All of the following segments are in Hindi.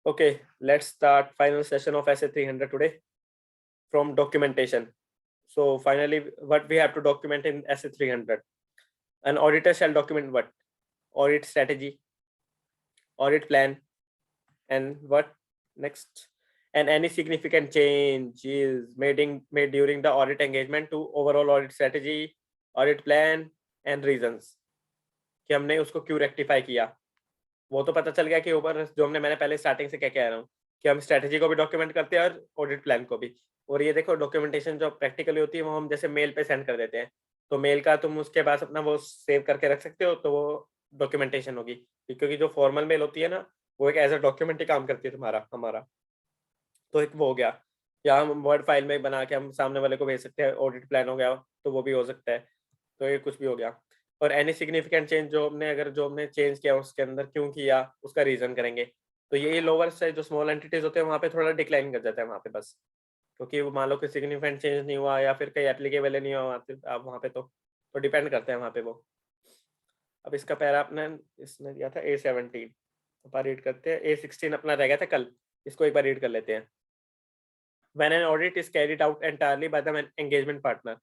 Okay, let's start final session of SA 300 today from documentation. So finally, what we have to document in SA 300? An auditor shall document what? Audit strategy, audit plan, and what next? And any significant change is made during the audit engagement to overall audit strategy, audit plan, and reasons. कि हमने उसको क्यों रेक्टिफाई किया, वो तो पता चल गया कि ऊपर जो मैंने पहले स्टार्टिंग से क्या कह रहा हूँ कि हम स्ट्रेटेजी को भी डॉक्यूमेंट करते हैं और ऑडिट प्लान को भी। और ये देखो डॉक्यूमेंटेशन जो प्रैक्टिकली होती है वो हम जैसे मेल पे सेंड कर देते हैं, तो मेल का तुम उसके पास अपना वो सेव करके रख सकते हो, तो वो डॉक्यूमेंटेशन होगी। क्योंकि जो फॉर्मल मेल होती है ना, वो एक एज अ डॉक्यूमेंट ही काम करती है तुम्हारा हमारा। तो एक वो हो गया, या हम वर्ड फाइल में बना के हम सामने वाले को भेज सकते हैं, ऑडिट प्लान हो गया, तो वो भी हो सकता है। तो ये कुछ भी हो गया। और एनी सिग्निफिकेंट चेंज जो हमने चेंज किया उसके अंदर क्यों किया, उसका रीजन करेंगे। तो ये लोअर से जो स्मॉल एंटिटीज होते हैं वहाँ पे थोड़ा डिक्लाइन कर जाता है वहाँ पे बस, क्योंकि वो मान लो कि सिग्निफिकेंट चेंज नहीं हुआ या फिर कहीं एप्लीकेबल नहीं हुआ आप वहाँ पे, तो डिपेंड करते हैं वहाँ पे वो। अब इसका पैरा अपने इसने दिया था A17, अपन रीड करते हैं। A16 अपना रह गया था कल, इसको एक बार रीड कर लेते हैं। When an audit is carried out entirely by the engagement partner,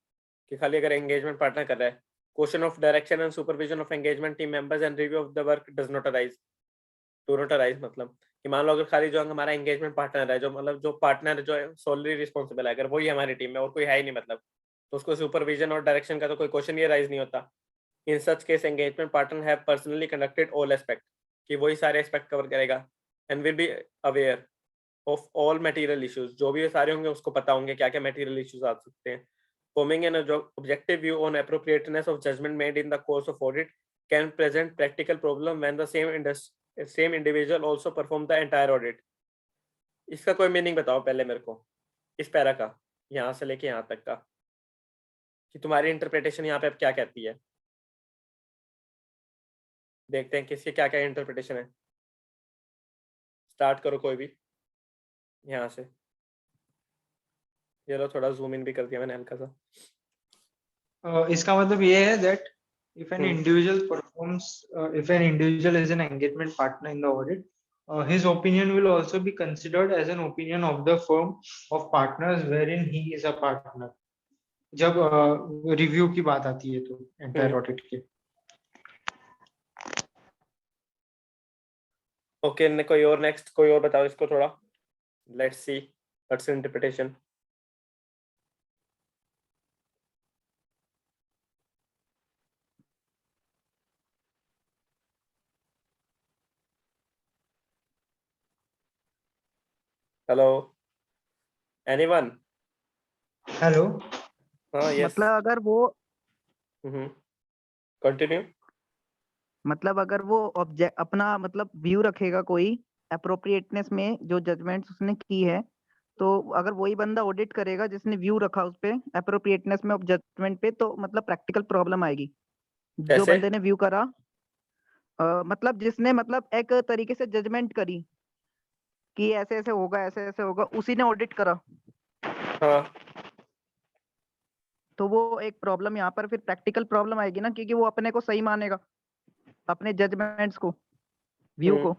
कि खाली अगर engagement partner कर रहा है, question of direction and supervision of engagement team members and review of the work does not arise. Do not arise मतलब कि मान लो अगर खाली जो हमारा engagement partner है, जो मतलब जो partner जो है solely responsible है, अगर वही हमारी टीम में और कोई है ही नहीं मतलब, तो उसको supervision और direction का तो कोई question ही arise नहीं होता। In such case, engagement partner have personally conducted all aspect, कि वही सारे aspect cover करेगा and will be aware of all material issues, जो भी सारे होंगे उसको पता होंगे क्या क्या material issues आ सकते हैं। Forming an objective view on appropriateness of judgment made in the course of audit can present practical problem when the same individual also perform the entire audit. इसका कोई मीनिंग बताओ पहले मेरे को, इस पैरा का, यहाँ से लेके यहाँ तक का, कि तुम्हारी इंटरप्रिटेशन यहाँ पे अब क्या कहती है। देखते हैं किसकी क्या क्या इंटरप्रिटेशन है। स्टार्ट करो कोई भी यहाँ से। ये लो थोड़ा जूम इन भी कर दिया मैंने हल्का सा। इसका मतलब ये है that if an individual performs, if an individual is an engagement partner in the audit, his opinion will also be considered as an opinion of the firm of partners wherein he is a partner. जब रिव्यू की बात आती है तो एंटायर ऑडिट के। ओके, कोई और नेक्स्ट, कोई और बताओ इसको थोड़ा। Let's see what's interpretation. Hello anyone? Hello. हाँ यस, मतलब अगर वो कंटिन्यू। मतलब अगर वो ऑब्जेक्ट अपना मतलब व्यू रखेगा कोई अप्रोप्रिएटनेस में जो जजमेंट्स उसने की है, तो अगर वही बंदा ऑडिट करेगा जिसने व्यू रखा उस पे अप्रोप्रिएटनेस में ऑफ जजमेंट पे, तो मतलब प्रैक्टिकल प्रॉब्लम आएगी। जो कैसे? बंदे ने व्यू करा मतलब जिसने मतलब एक तरीके से जजमेंट करी कि ऐसे ऐसे होगा, ऐसे ऐसे होगा, उसी ने ऑडिट करा, हाँ तो वो एक प्रॉब्लम यहाँ पर फिर प्रैक्टिकल प्रॉब्लम आएगी ना, क्योंकि वो अपने को सही मानेगा, अपने जजमेंट्स को, व्यू को,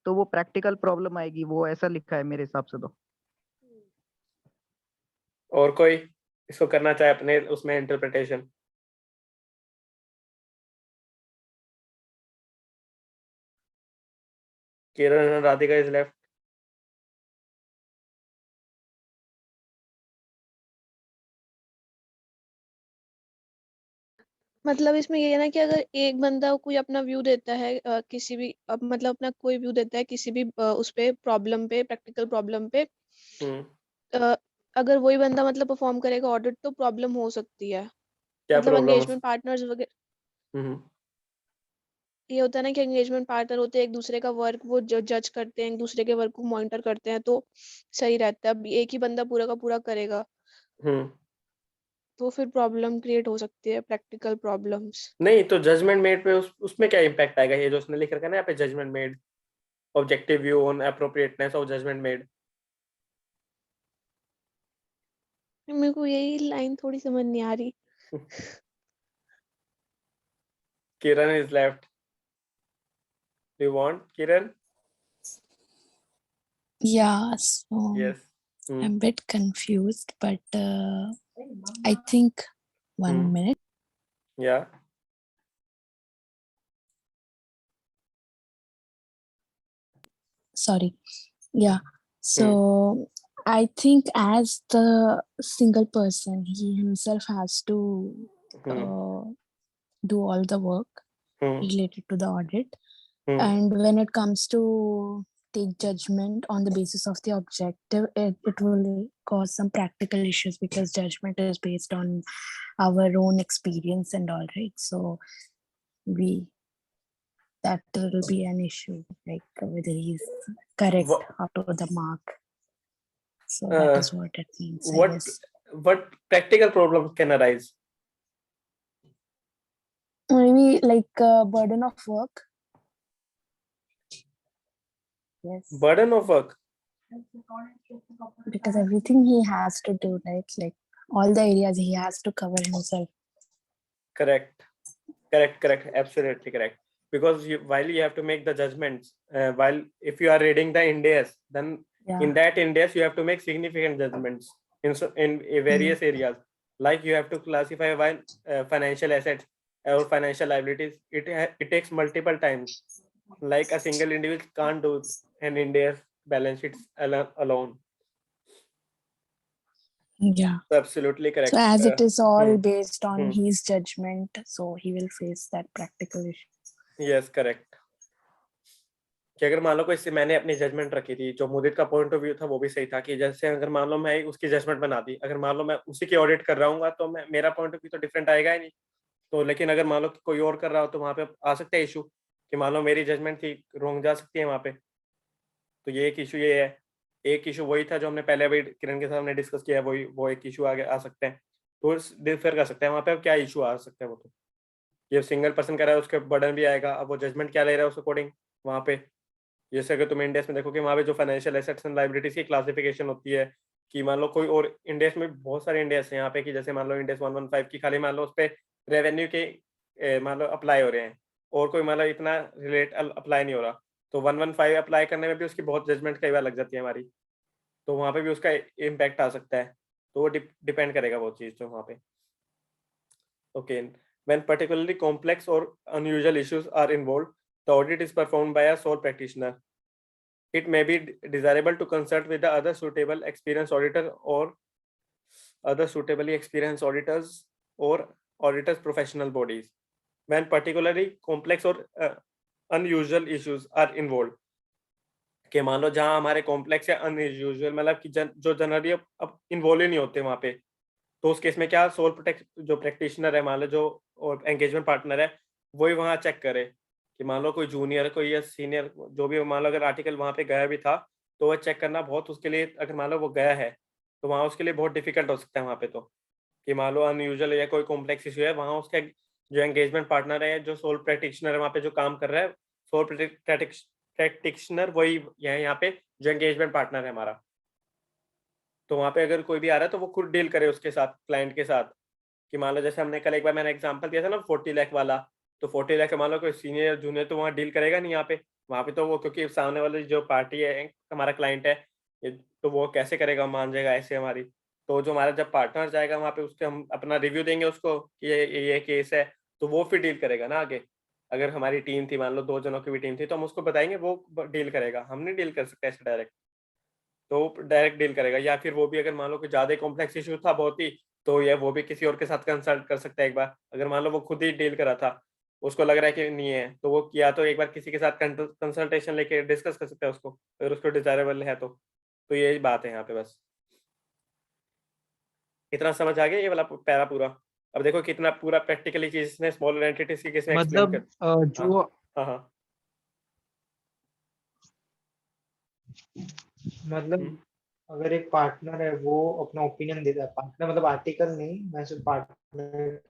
तो वो प्रैक्टिकल प्रॉब्लम आएगी। वो ऐसा लिखा है मेरे हिसाब से तो। और कोई इसको करना चाहे अपने उसमें interpretation? Kiran and Radhika is left. मतलब इसमें ये है ना कि अगर एक बंदा कोई अपना व्यू देता है किसी भी मतलब अपना कोई व्यू देता है किसी भी उस पे प्रॉब्लम पे, प्रैक्टिकल प्रॉब्लम पे, अगर वही बंदा मतलब परफॉर्म करेगा ऑडिट, तो प्रॉब्लम हो सकती है। क्या मतलब प्रॉब्लम? एंगेजमेंट पार्टनर्स वगैरह, ये होता है ना कि एंगेजमेंट पार्टनर होते हैं, एक दूसरे का वर्क वो जज करते हैं, एक दूसरे के वर्क को मॉनिटर करते हैं, तो सही रहता है। अब एक ही बंदा पूरा का पूरा करेगा तो फिर प्रॉब्लम क्रिएट हो सकती है, प्रैक्टिकल प्रॉब्लम्स। नहीं तो जजमेंट मेड पे उसमें क्या इम्पैक्ट आएगा? ये जो उसने लिख रखा है ना यहाँ पे, judgement made, objective view on appropriateness of judgement made. मेरे को यही लाइन थोड़ी समझ नहीं आ रही। Kiran is left. Do you want Kiran? Yeah, so Yes. Hmm. I'm a bit confused, but I think 1 Hmm. minute. Yeah. Sorry. Yeah. So I think as the single person, he himself has to Hmm. do all the work Hmm. related to the audit. Hmm. And when it comes to take judgment on the basis of the objective, it will cause some practical issues because judgment is based on our own experience and all, right? So that will be an issue, like whether he's correct What up to the mark. So that is what it means, I what guess. what practical problems can arise? Maybe like burden of work. Yes. Burden of work. Because everything he has to do, right? Like all the areas he has to cover himself. Correct. Absolutely correct. Because while you have to make the judgments, while if you are reading the Indias, then Yeah. in that Indias you have to make significant judgments in various areas. Like you have to classify while financial assets or financial liabilities. It takes multiple times. Like a single individual can't do an India's balance sheets alone. Yeah. So absolutely correct. So as it is all Hmm. based on Hmm. his judgment, so he will face that practical issue. Yes, correct. कि अगर मान लो कोई इससे मैंने अपनी जजमेंट रखी थी, जो मुदित का पॉइंट ऑफ व्यू था वो भी सही था कि जैसे अगर मान लो मैं उसकी जजमेंट बना दी, अगर मान लो मैं उसी की ऑडिट कर रहा हूँ तो मेरा पॉइंट ऑफ व्यू तो डिफरेंट आएगा ही नहीं। तो लेकिन अगर मान लो कि कोई और कर रहा हो तो वहां पे आ सकता है इशू कि मान लो मेरी जजमेंट थी रॉन्ग जा सकती है वहां पे। तो ये एक इशू ये है। एक इशू वही था जो हमने पहले अभी किरण के साथ हमने डिस्कस किया, वही वो एक इशू आगे आ सकते हैं। तो डिफर कर सकते हैं वहां पे क्या इशू आ सकता है। वो तो ये सिंगल पर्सन कर रहा है उसके बर्डन भी आएगा। अब वो जजमेंट क्या ले रहा है उस अकॉर्डिंग वहां पे। जैसे अगर तुम इंडेक्स में देखो कि वहाँ पे जो फाइनेंशियल एसेट्स एंड लायबिलिटीज की क्लासिफिकेशन होती है कि मान लो कोई और इंडेक्स में बहुत सारे इंडेक्स हैं यहाँ पे कि जैसे मान लो इंडेक्स 115 की खाली मान लो उस पर रेवेन्यू के मान लो अप्लाई हो रहे हैं और कोई मान लो इतना रिलेट अप्लाई नहीं हो रहा। तो 115 अप्लाई करने में भी उसकी बहुत जजमेंट कई बार लग जाती है हमारी। तो वहाँ पे भी उसका इम्पैक्ट आ सकता है। तो वो डिपेंड करेगा वो चीज़ जो वहाँ पे। Okay, when particularly complex or unusual issues are involved, the audit is performed by a sole practitioner. It may be desirable to consult with the other suitable experienced auditor or other suitably experienced auditors or auditors professional bodies when particularly complex or unusual issues are involved। कि मान लो जहां हमारे कॉम्प्लेक्स या अनयूजुअल मतलब कि जो जनरली अब इन्वॉल्व ही नहीं होते वहां पे, तो उस केस में क्या सोल प्रोटेक्ट जो प्रैक्टिशनर है मान लो जो और एंगेजमेंट पार्टनर है वही वहां चेक करे कि मान लो कोई जूनियर कोई या सीनियर जो भी मान लो अगर आर्टिकल वहां पे गया भी था तो वह चेक करना बहुत उसके लिए अगर मान लो वो गया है तो वहां उसके लिए बहुत डिफिकल्ट हो सकता है वहां पे। तो कि मान लो अनयूजुअल या कोई कॉम्प्लेक्स इशू है वहां उसका जो एंगेजमेंट पार्टनर है जो सोल प्रैक्टिशनर है वहां पे जो काम कर रहा है सोल प्रैक्टिशनर वही है यहाँ पे जो एंगेजमेंट पार्टनर है हमारा। तो वहां पे अगर कोई भी आ रहा है तो वो खुद डील करे उसके साथ क्लाइंट के साथ कि मान लो जैसे हमने कल एक बार मैंने एग्जांपल दिया था ना 40 लाख वाला। तो 40 लाख मान लो कोई सीनियर जूनियर तो वहाँ डील करेगा नहीं यहाँ पे। वहाँ पे तो वो क्योंकि सामने वाली जो पार्टी है हमारा क्लाइंट है तो वो कैसे करेगा मान जाएगा ऐसे हमारी। तो जो हमारा जब पार्टनर जाएगा वहाँ पे उसके हम अपना रिव्यू देंगे उसको कि ये केस है तो वो फिर डील करेगा ना आगे। अगर हमारी टीम थी मान लो 2 जनों की भी टीम थी तो हम उसको बताएंगे वो डील करेगा। हम नहीं डील कर सकते ऐसे डायरेक्ट। तो डायरेक्ट डील करेगा या फिर वो भी अगर मान लो कि ज्यादा कॉम्प्लेक्स इशू था बहुत ही तो ये वो भी किसी और के साथ कंसल्ट कर सकता है एक बार। अगर मान लो वो खुद ही डील करा था उसको लग रहा है कि नहीं है तो वो या तो एक बार किसी के साथ कंसल्टेशन लेके डिस्कस कर सकता है उसको अगर उसको डिजायरेबल है तो यही बात है यहाँ पे बस। इतना समझ आ गया ये वाला पैरा पूरा। अब देखो कितना पूरा प्रैक्टिकली चीज इसने स्मॉल एंटिटीज की किसने एक्सप्लेन मतलब कर। जो हाँ मतलब अगर एक पार्टनर है वो अपना ओपिनियन देता है, पार्टनर मतलब आर्टिकल नहीं, मैं सिर्फ पार्टनर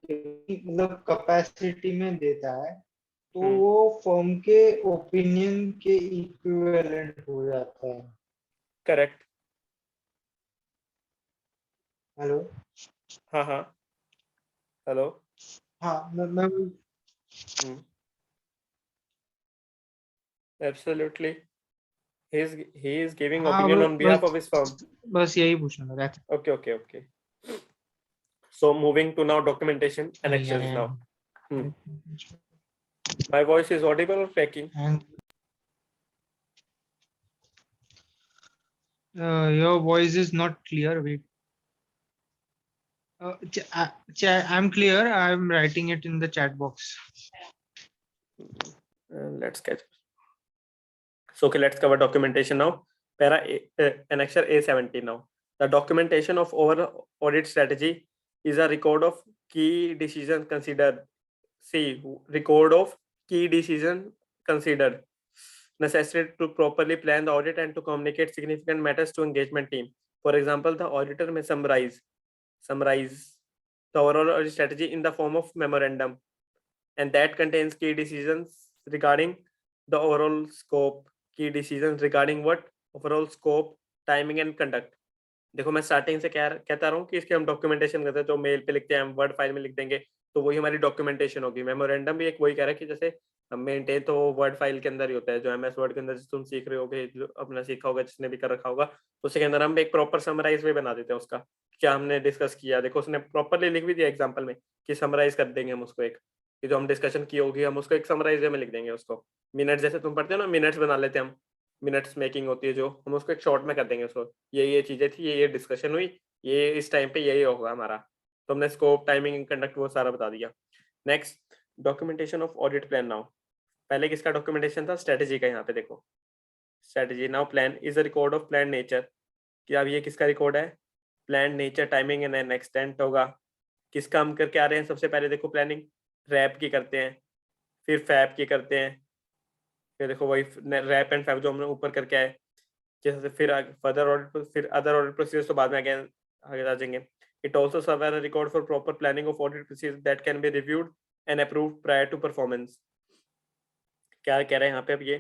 मतलब कैपेसिटी में देता है, तो वो फर्म के ओपिनियन के इक्विवेलेंट हो जाता है। करेक्ट। हेलो। हाँ हेलो। हाँ मैं एब्सोल्युटली he is giving हाँ, opinion on behalf बस of his firm. बस यही पूछना था. Okay. So moving to now documentation annexures Yeah. now. My voice is audible or faking? And your voice is not clear. Wait. I'm clear. I'm writing it in the chat box. Let's catch. So okay, let's cover documentation now. Para annexure A17 now. The documentation of overall audit strategy is a record of key decisions considered. See, record of key decision considered necessary to properly plan the audit and to communicate significant matters to engagement team. For example, the auditor may summarize the overall audit strategy in the form of memorandum, and that contains key decisions regarding the overall scope, key decisions regarding what overall scope, timing and conduct. देखो मैं स्टार्टिंग से क्या कहता रहा हूँ कि इसके हम डॉक्यूमेंटेशन करते हैं, जो मेल पे लिखते हैं हम वर्ड फाइल में लिख देंगे तो वही हमारी डॉक्यूमेंटेशन होगी. मेमोरेंडम भी एक वही कह रहा है कि जैसे हम मेंटेन तो वर्ड फाइल के अंदर ही होता है, जो एमएस वर्ड के अंदर तुम सीख रहे होगे, जो अपना सीखा होगा, जिसने भी कर रखा होगा, तो उसके अंदर हम एक प्रॉपर समराइज वे बना देते हैं उसका, क्या हमने डिस्कस किया. देखो उसने प्रॉपरली लिख भी दिया एग्जाम्पल में कि समराइज कर देंगे हम उसको, एक कि जो हम डिस्कशन की होगी हम उसको एक समराइज वे में लिख देंगे उसको. मिनट जैसे तुम पढ़ते हो ना, मिनट्स बना लेते हैं हम, मिनट्स मेकिंग होती है जो, हम उसको एक शॉर्ट में कर देंगे उसको, ये चीजें थी, ये डिस्कशन हुई, ये इस टाइम पे यही होगा हमारा. तो हमने स्कोप, टाइमिंग, कंडक्ट वो सारा बता दिया. Next, documentation of audit plan now. पहले किसका डॉक्यूमेंटेशन था? स्ट्रेटेजी का. यहाँ पे देखो strategy. Now plan is a record of plan nature. कि अब ये किसका रिकॉर्ड है? Plan nature, timing and an extent होगा. किसका हम करके आ रहे हैं? सबसे पहले देखो प्लानिंग रैप की करते हैं, फिर फैब की करते हैं, फिर देखो वही रैप एंड फैब जो हमने ऊपर करके आए, जैसे फिर फर्दर ऑडिट, फिर अदर ऑडिट प्रोसीजर्स तो बाद में आगे आ जाएंगे. It also serves as a record for proper planning of audit procedures that can be reviewed and approved prior to performance. क्या कह रहे हैं यहाँ पे अब ये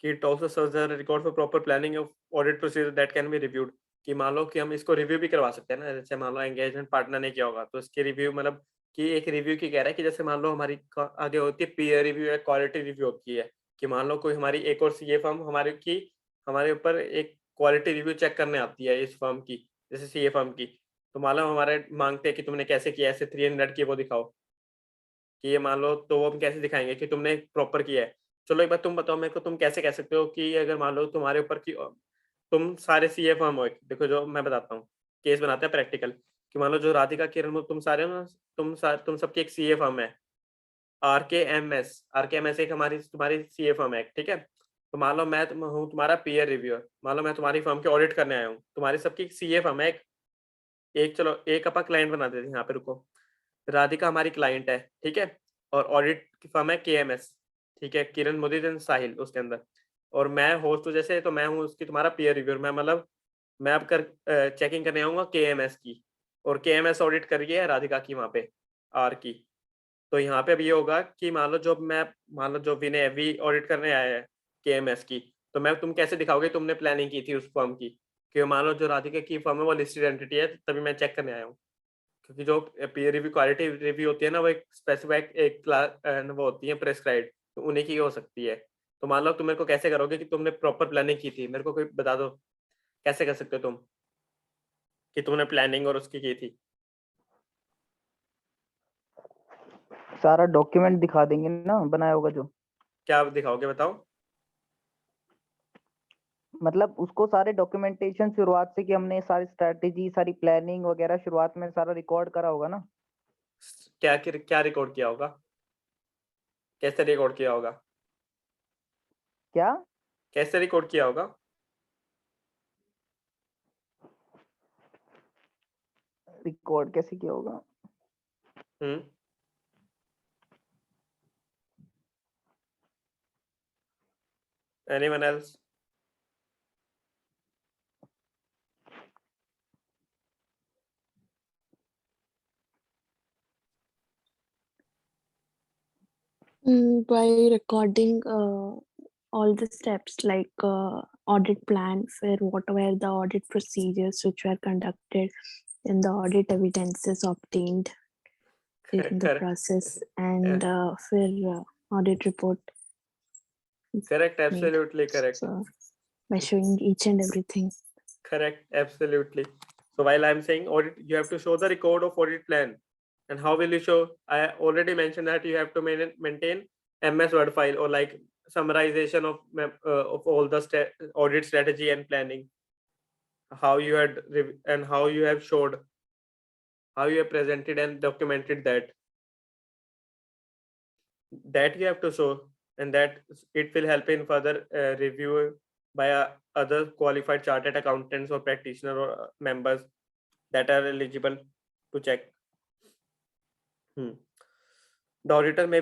कि it also serves as a record for proper planning of audit procedures that can be reviewed. कि मान लो कि हम इसको रिव्यू भी करवा सकते हैं ना, जैसे मान लो एंगेजमेंट पार्टनर ने किया होगा तो इसकी रिव्यू, मतलब कि एक रिव्यू की कह रहा है कि जैसे मान लो हमारी आगे होती है पीयर रिव्यू या क्वालिटी रिव्यू होती है, कि मान लो कोई हमारी एक और सीए फर्म हमारे ऊपर एक क्वालिटी रिव्यू चेक करने आती है इस फर्म की, जैसे सीए फर्म की, तो मान लो हमारे मांगते हैं कि तुमने कैसे किया, ऐसे 300 की वो दिखाओ, कि ये मान लो, तो वो हम कैसे दिखाएंगे कि तुमने प्रॉपर किया है. चलो एक बार तुम बताओ मेरे को, तुम कैसे कह सकते हो कि अगर मान लो तुम्हारे ऊपर की तुम सारे सीए फर्म हो, देखो जो मैं बताता हूँ, केस बनाते हैं प्रैक्टिकल, कि मान लो जो राधिका, किरण, तुम सारे हो ना, तुम सबकी एक सीए फर्म है, आरकेएमएस एक तुम्हारी सीए फर्म है, ठीक है. तो मान लो मैं हूँ तुम्हारा पीयर रिव्यूअर, मान लो मैं तुम्हारी फर्म के ऑडिट करने आया हूँ, तुम्हारी सबकी सीए फर्म है एक चलो एक अपना क्लाइंट बना देते हैं यहाँ पे, रुको. राधिका हमारी क्लाइंट है, ठीक है, और ऑडिट की फर्म है केएमएस, ठीक है, किरण, मुदित एंड साहिल उसके अंदर, और मैं होस्ट हूँ जैसे, तो मैं हूँ उसकी तुम्हारा पीयर रिव्यूअर. मैं मतलब मैं अब चेकिंग करने आऊँगा केएमएस की, और केएमएस ऑडिट कर रही है राधिका की वहाँ पे आर की. तो यहाँ पे अब ये होगा कि मान लो जो विनय वी ऑडिट करने आया है केएमएस की, तो मैं तुम कैसे दिखाओगे तुमने प्लानिंग की थी उस फर्म की, कि मान लो जो राधिका की फर्म है वो लिस्टेड एंटिटी है, तभी मैं चेक करने आया हूँ. क्योंकि जो पीयर रिव्यू, क्वालिटी रिव्यू होती है ना, वो एक स्पेसिफिक एक क्लास वो होती है प्रेस्क्राइब्ड, तो उन्हीं की हो सकती है. तो मान लो तुम मेरे को कैसे करोगे कि तुमने प्रॉपर प्लानिंग की थी, मेरे को कोई बता दो कैसे कर सकते हो तुम कि तुमने प्लानिंग और उसकी की थी. सारा डॉक्यूमेंट दिखा देंगे ना बनाया होगा जो. क्या दिखाओगे बताओ. मतलब उसको सारे डॉक्यूमेंटेशन शुरुआत से कि हमने सारी स्ट्रेटेजी, सारी प्लानिंग वगैरह शुरुआत में सारा रिकॉर्ड करा होगा ना. क्या रिकॉर्ड किया होगा, कैसे रिकॉर्ड किया होगा, क्या कैसे रिकॉर्ड किया होगा. रिकॉर्ड कैसे किया होगा? Anyone else? By recording all the steps like audit plan, for what were the audit procedures which were conducted, and the audit evidences obtained in the Correct. process, and for audit report. Correct, made. absolutely correct. So, by showing each and everything. Correct, absolutely. So while I'm saying audit, you have to show the record of audit plan. And how will you show? I already mentioned that you have to maintain MS Word file or like summarization of all the audit strategy and planning. How you had and how you have showed, how you have presented and documented that. That you have to show, and that it will help in further review by other qualified chartered accountants or practitioner or members that are eligible to check. The auditor may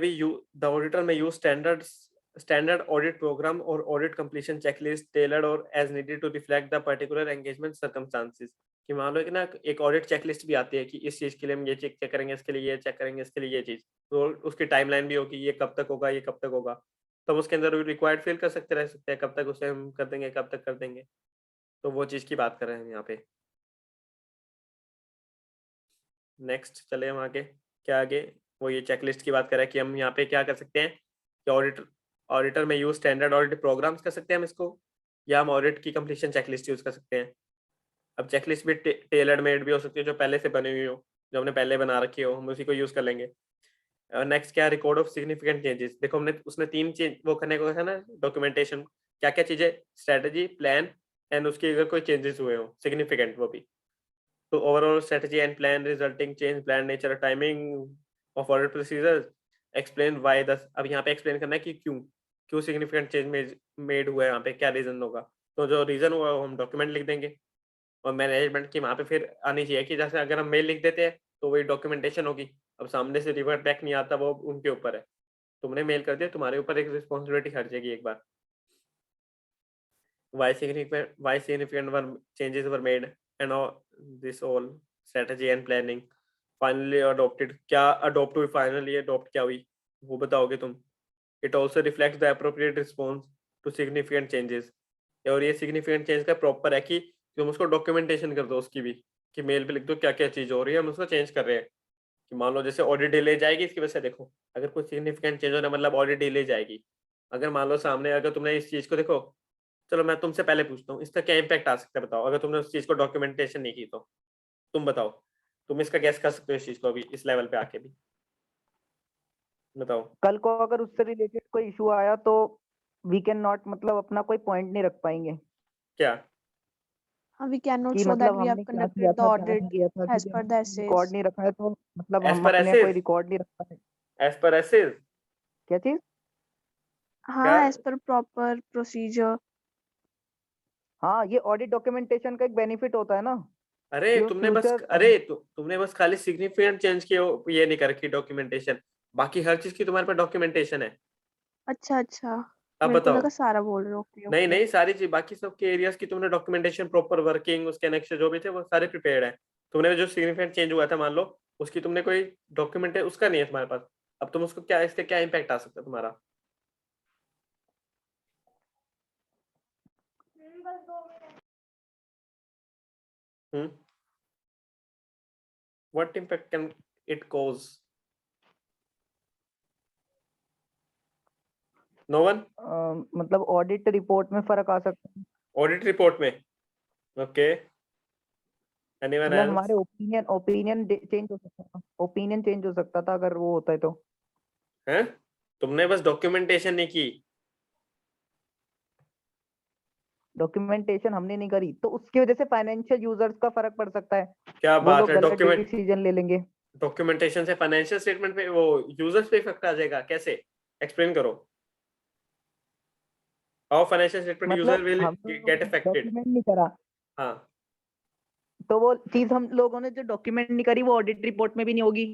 use standard audit program or audit completion checklist tailored or as needed to reflect the particular engagement circumstances. कि मान लो कि ना एक ऑडिट चेकलिस्ट भी आती है कि इस चीज के लिए हम ये चेक करेंगे, इसके लिए ये चेक करेंगे, इसके लिए ये चीज, तो उसकी टाइमलाइन भी होगी, ये कब तक होगा, ये कब तक होगा, तो हम उसके अंदर रिक्वायर्ड फिल कर सकते रह सकते हैं, कब तक उसे हम कर देंगे, कब तक कर देंगे, तो वो चीज की बात कर रहे हैं यहाँ पे। नेक्स्ट चले हम आगे, क्या आगे, वो ये चेकलिस्ट की बात कर रहा है कि हम यहाँ पे क्या कर सकते हैं कि ऑडिटर में यूज स्टैंडर्ड ऑडिट प्रोग्राम्स कर सकते हैं हम इसको, या हम ऑडिट की कंप्लीशन चेकलिस्ट यूज कर सकते हैं। अब चेकलिस्ट भी टेलर्ड मेड भी हो सकती है, जो पहले से बनी हुई हो, जो हमने पहले बना रखी हो, हम उसी को यूज कर लेंगे। नेक्स्ट क्या, रिकॉर्ड ऑफ सिग्निफिकेंट चेंजेस। देखो हमने उसने 3 चीज वो करने को कहा ना, डॉक्यूमेंटेशन, क्या क्या चीजें, स्ट्रेटजी, प्लान एंड उसकी अगर कोई चेंजेस हुए हो सिग्निफिकेंट वो भी, तो overall strategy and plan resulting change, plan nature, timing of audit procedures, explain why the. अब यहाँ पे एक्सप्लेन करना है कि क्यों सिग्निफिकेंट चेंज मेड हुआ है, यहाँ पे क्या रीजन होगा, तो जो रीजन हुआ वो हम डॉक्यूमेंट लिख देंगे। और मैनेजमेंट की वहाँ पे फिर आनी चाहिए कि जैसे अगर हम मेल लिख देते हैं तो वही डॉक्यूमेंटेशन होगी, अब सामने से रिवर्ट बैक नहीं आता, वो उनके ऊपर है, तुमने मेल कर दिया, तुम्हारे ऊपर एक रिस्पॉन्सिबिलिटी हट जाएगी एक बार। why significant changes were made and all this all strategy and planning finally adopted, क्या adopt हुई, finally adopt क्या हुई वो बताओगे तुम। it also reflects the appropriate response to significant changes, और ये significant change का प्रॉपर है कि तुम उसको डॉक्यूमेंटेशन कर दो उसकी भी, कि मेल पे लिख दो क्या क्या चीज हो रही है, हम उसको चेंज कर रहे हैं। कि मान लो जैसे ऑडिट डिले जाएगी, इसकी वजह से देखो अगर कोई सिग्निफिकेंट चेंज हो रहा है मतलब ऑडिट डिले जाएगी। अगर मान लो सामने अगर तुमने इस चीज को देखो, चलो मैं तुमसे पहले पूछता हूँ, इसका क्या इम्पैक्ट आ सकता है बताओ, अगर तुमने उस चीज को डॉक्यूमेंटेशन नहीं की तो तुम बताओ, तुम इसका गैस कर सकते हो इस चीज को अभी इस लेवल पे आके भी, बताओ। कल को अगर उससे रिलेटेड कोई इशू आया तो वी कैन नॉट, मतलब अपना कोई पॉइंट नहीं रख पाएंगे क्या we cannot कि show that मतलब we have हमने क्या किया conducted the था, क्या audit नहीं किया था, as per the essays. Record नहीं रखा है तो मतलब As हम per अपने essays? कोई रिकॉर्ड नहीं रख पाए। एज पर एसेज, क्या चीज? हाँ, क्या? as per proper procedure. हाँ, ये ऑडिट डॉक्यूमेंटेशन का एक बेनिफिट होता है ना। अरे जो तुमने बस future- तुमने बस खाली सिग्निफिकेंट चेंज की ये नहीं कर रखी डॉक्यूमेंटेशन, बाकी हर चीज की तुम्हारे पास डॉक्यूमेंटेशन है। अच्छा अच्छा, अब मेरे को बताओ। लगा सारा बोल रहे हो। ओके नहीं ओके। नहीं, सारी चीज बाकी सब के एरियाज की तुमने डॉक्यूमेंटेशन प्रॉपर वर्किंग उसके नेक्स्ट जो भी थे वो सारे प्रिपेयर्ड है। तुमने जो सिग्निफिकेंट चेंज हुआ था मान लो, उसकी तुमने कोई डॉक्यूमेंट उसका नहीं है तुम्हारे पास, अब तुम उसको क्या, इसका क्या इम्पैक्ट आ सकता है तुम्हारा। What impact can it cause? No one. मतलब ऑडिट रिपोर्ट में फर्क आ सकता है, ऑडिट रिपोर्ट में, ओके, एनीवन मतलब हमारे एल्स? ओपिनियन चेंज हो सकता था, ओपिनियन चेंज हो सकता था अगर वो होता है तो। हैं? तुमने बस डॉक्यूमेंटेशन नहीं की, डॉक्यूमेंटेशन हमने नहीं करी तो उसकी वजह से फाइनेंशियल यूजर्स का फर्क पड़ सकता है, क्या वो बात लोग है, गलत डॉक्यूमेंट डिसीजन ले लेंगे। डॉक्यूमेंटेशन से फाइनेंशियल स्टेटमेंट पे वो यूजर्स पे इफेक्ट आ जाएगा, कैसे, एक्सप्लेन करो। हाउ फाइनेंशियल स्टेटमेंट यूजर मतलब विल हम गेट अफेक्टेड। डॉक्यूमेंट नहीं करा हाँ, तो वो चीज हम लोगों ने जो डॉक्यूमेंट नहीं करी वो ऑडिट रिपोर्ट में भी नहीं होगी।